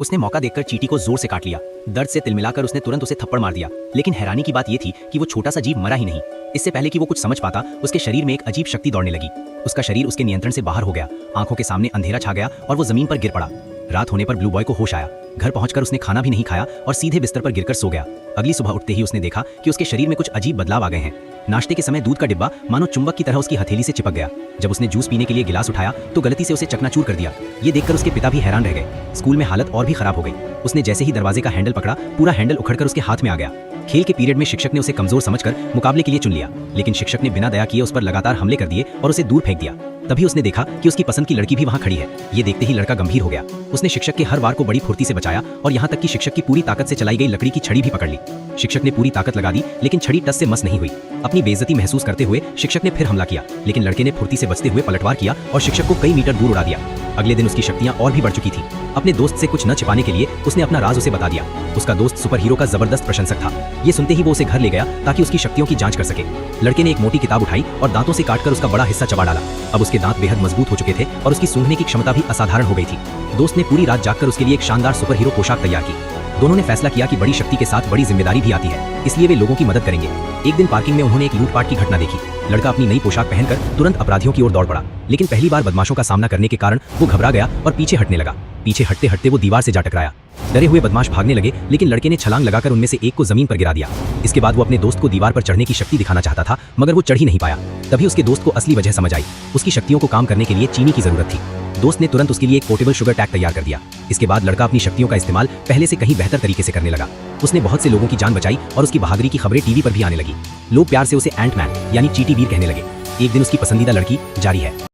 उसने मौका देखकर चींटी को जोर से काट लिया। दर्द से तिलमिलाकर उसने तुरंत उसे थप्पड़ मार दिया। लेकिन हैरानी की बात यह थी कि वो छोटा सा जीव मरा ही नहीं। इससे पहले कि वो कुछ समझ पाता, उसके शरीर में एक अजीब शक्ति दौड़ने लगी। उसका शरीर उसके नियंत्रण से बाहर हो गया। आंखों के सामने अंधेरा छा गया और वो जमीन पर गिर पड़ा। रात होने पर ब्लू बॉय को होश आया। घर पहुंचकर उसने खाना भी नहीं खाया और सीधे बिस्तर पर गिरकर सो गया। अगली सुबह उठते ही उसने देखा कि उसके शरीर में कुछ अजीब बदलाव आ गए हैं। नाश्ते के समय दूध का डिब्बा मानो चुंबक की तरह उसकी हथेली से चिपक गया। जब उसने जूस पीने के लिए गिलास उठाया तो गलती से उसे चकनाचूर कर दिया। ये देखकर उसके पिता भी हैरान रह गए। स्कूल में हालत और भी खराब हो गई। उसने जैसे ही दरवाजे का हैंडल पकड़ा, पूरा हैंडल उखड़कर उसके हाथ में आ गया। खेल के पीरियड में शिक्षक ने उसे कमजोर समझकर मुकाबले के लिए चुन लिया, लेकिन शिक्षक ने बिना दया किए उस पर लगातार हमले कर दिए और उसे दूर फेंक दिया। तभी उसने देखा कि उसकी पसंद की लड़की भी वहां खड़ी है। ये देखते ही लड़का गंभीर हो गया। उसने शिक्षक के हर वार को बड़ी फुर्ती से बचाया और यहाँ तक कि शिक्षक की पूरी ताकत से चलाई गई लकड़ी की छड़ी भी पकड़ ली। शिक्षक ने पूरी ताकत लगा दी, लेकिन छड़ी टस से मस नहीं हुई। अपनी बेइज्जती महसूस करते हुए शिक्षक ने फिर हमला किया, लेकिन लड़के ने फुर्ती से बचते हुए पलटवार किया और शिक्षक को कई मीटर दूर उड़ा दिया। अगले दिन उसकी शक्तियां और भी बढ़ चुकी थी। अपने दोस्त से कुछ न छिपाने के लिए उसने अपना राज उसे बता दिया। उसका दोस्त सुपर हीरो का जबरदस्त प्रशंसक था। ये सुनते ही वो उसे घर ले गया ताकि उसकी शक्तियों की जांच कर सके। लड़के ने एक मोटी किताब उठाई और दांतों से काटकर उसका बड़ा हिस्सा चबा डाला। अब उसके दांत बेहद मजबूत हो चुके थे और उसकी सूंघने की क्षमता भी असाधारण हो गई थी। दोस्त ने पूरी रात जागकर उसके लिए एक शानदार सुपर हीरो पोशाक तैयार की। दोनों ने फैसला किया कि बड़ी शक्ति के साथ बड़ी जिम्मेदारी भी आती है, इसलिए वे लोगों की मदद करेंगे। एक दिन पार्किंग में उन्होंने एक लूटपाट की घटना देखी। लड़का अपनी नई पोशाक पहनकर तुरंत अपराधियों की ओर दौड़ पड़ा, लेकिन पहली बार बदमाशों का सामना करने के कारण वो घबरा गया और पीछे हटने लगा। पीछे हटते हटते वो दीवार से जा टकराया। डरे हुए बदमाश भागने लगे, लेकिन लड़के ने छलांग लगाकर उनमें से एक को जमीन पर गिरा दिया। इसके बाद वो अपने दोस्त को दीवार पर चढ़ने की शक्ति दिखाना चाहता था, मगर वो चढ़ ही नहीं पाया। तभी उसके दोस्त को असली वजह समझ आई। उसकी शक्तियों को काम करने के लिए चीनी की जरूरत थी। दोस्त ने तुरंत उसके लिए एक पोर्टेबल शुगर टैग तैयार कर दिया। इसके बाद लड़का अपनी शक्तियों का इस्तेमाल पहले से कहीं बेहतर तरीके से करने लगा। उसने बहुत से लोगों की जान बचाई और उसकी बहादुरी की खबरें टीवी पर भी आने लगी। लोग प्यार से उसे एंटमैन यानी चींटी वीर कहने लगे। एक दिन उसकी पसंदीदा लड़की जारी है